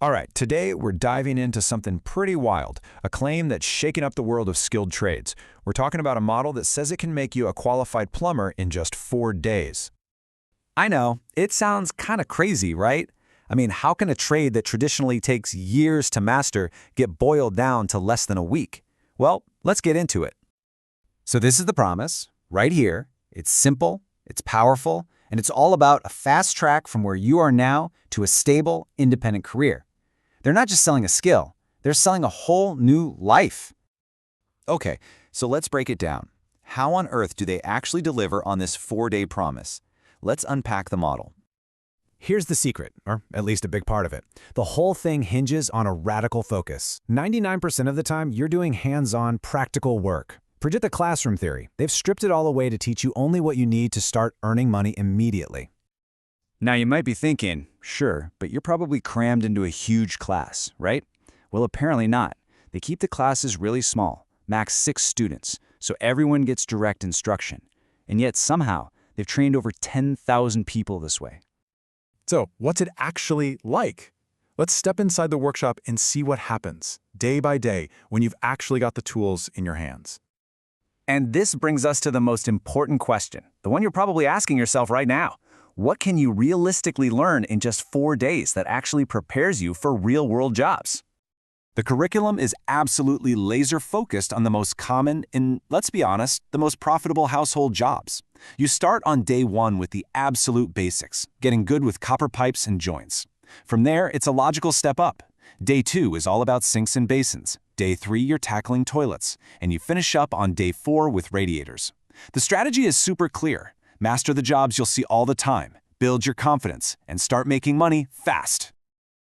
All right, today we're diving into something pretty wild, a claim that's shaking up the world of skilled trades. We're talking about a model that says it can make you a qualified plumber in just 4 days. I know, it sounds kind of crazy, right? I mean, how can a trade that traditionally takes years to master get boiled down to less than a week? Well, let's get into it. So this is the promise, right here. It's simple, it's powerful, and it's all about a fast track from where you are now to a stable, independent career. They're not just selling a skill, they're selling a whole new life. Okay, so let's break it down. How on earth do they actually deliver on this 4-day promise? Let's unpack the model. Here's the secret, or at least a big part of it. The whole thing hinges on a radical focus. 99% of the time, you're doing hands-on, practical work. Forget the classroom theory. They've stripped it all away to teach you only what you need to start earning money immediately. Now you might be thinking, sure, but you're probably crammed into a huge class, right? Well, apparently not. They keep the classes really small, max 6 students, so everyone gets direct instruction. And yet somehow, they've trained over 10,000 people this way. So, what's it actually like? Let's step inside the workshop and see what happens, day by day, when you've actually got the tools in your hands. And this brings us to the most important question, the one you're probably asking yourself right now. What can you realistically learn in just 4 days that actually prepares you for real-world jobs? The curriculum is absolutely laser-focused on the most common and, let's be honest, the most profitable household jobs. You start on day 1 with the absolute basics, getting good with copper pipes and joints. From there, it's a logical step up. Day 2 is all about sinks and basins. Day 3, you're tackling toilets. And you finish up on day 4 with radiators. The strategy is super clear. Master the jobs you'll see all the time, build your confidence, and start making money fast.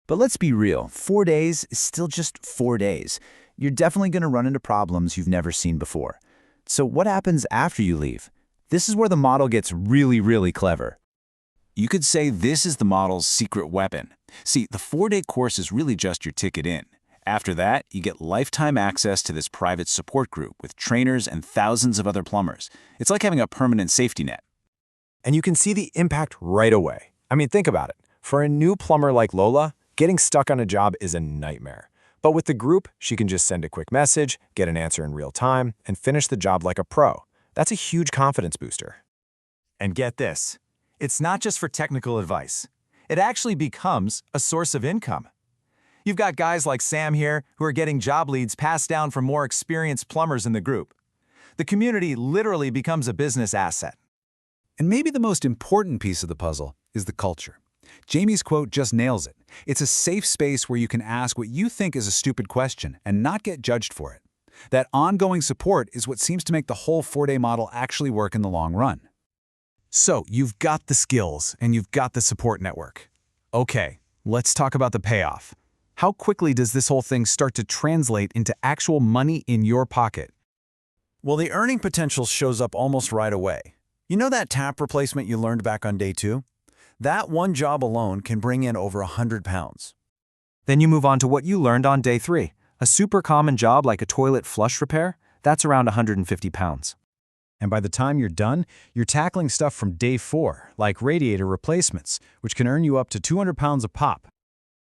But let's be real, 4 days is still just 4 days. You're definitely going to run into problems you've never seen before. So what happens after you leave? This is where the model gets really clever. You could say this is the model's secret weapon. See, the 4-day course is really just your ticket in. After that, you get lifetime access to this private support group with trainers and thousands of other plumbers. It's like having a permanent safety net. And you can see the impact right away. I mean, think about it. For a new plumber like Lola, getting stuck on a job is a nightmare. But with the group, she can just send a quick message, get an answer in real time, and finish the job like a pro. That's a huge confidence booster. And get this, it's not just for technical advice. It actually becomes a source of income. You've got guys like Sam here who are getting job leads passed down from more experienced plumbers in the group. The community literally becomes a business asset. And maybe the most important piece of the puzzle is the culture. Jamie's quote just nails it. It's a safe space where you can ask what you think is a stupid question and not get judged for it. That ongoing support is what seems to make the whole 4-day model actually work in the long run. So, you've got the skills and you've got the support network. Okay, let's talk about the payoff. How quickly does this whole thing start to translate into actual money in your pocket? Well, the earning potential shows up almost right away. You know that tap replacement you learned back on day 2? That one job alone can bring in over 100 pounds. Then you move on to what you learned on day 3. A super common job like a toilet flush repair, that's around 150 pounds. And by the time you're done, you're tackling stuff from day 4, like radiator replacements, which can earn you up to 200 pounds a pop.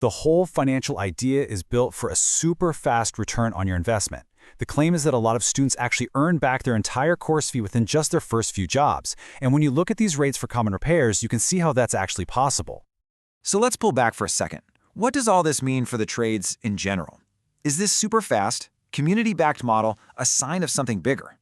The whole financial idea is built for a super fast return on your investment. The claim is that a lot of students actually earn back their entire course fee within just their first few jobs. And when you look at these rates for common repairs, you can see how that's actually possible. So let's pull back for a second. What does all this mean for the trades in general? Is this super fast, community-backed model a sign of something bigger?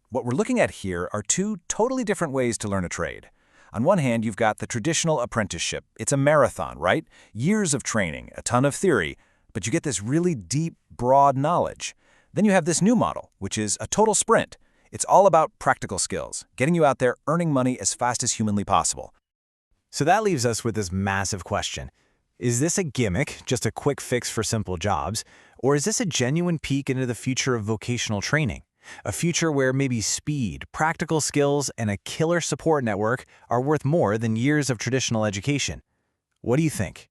What we're looking at here are 2 totally different ways to learn a trade. On one hand, you've got the traditional apprenticeship. It's a marathon, right? Years of training, a ton of theory, but you get this really deep, broad knowledge. Then you have this new model, which is a total sprint. It's all about practical skills, getting you out there earning money as fast as humanly possible. So that leaves us with this massive question. Is this a gimmick, just a quick fix for simple jobs, or is this a genuine peek into the future of vocational training? A future where maybe speed, practical skills, and a killer support network are worth more than years of traditional education. What do you think?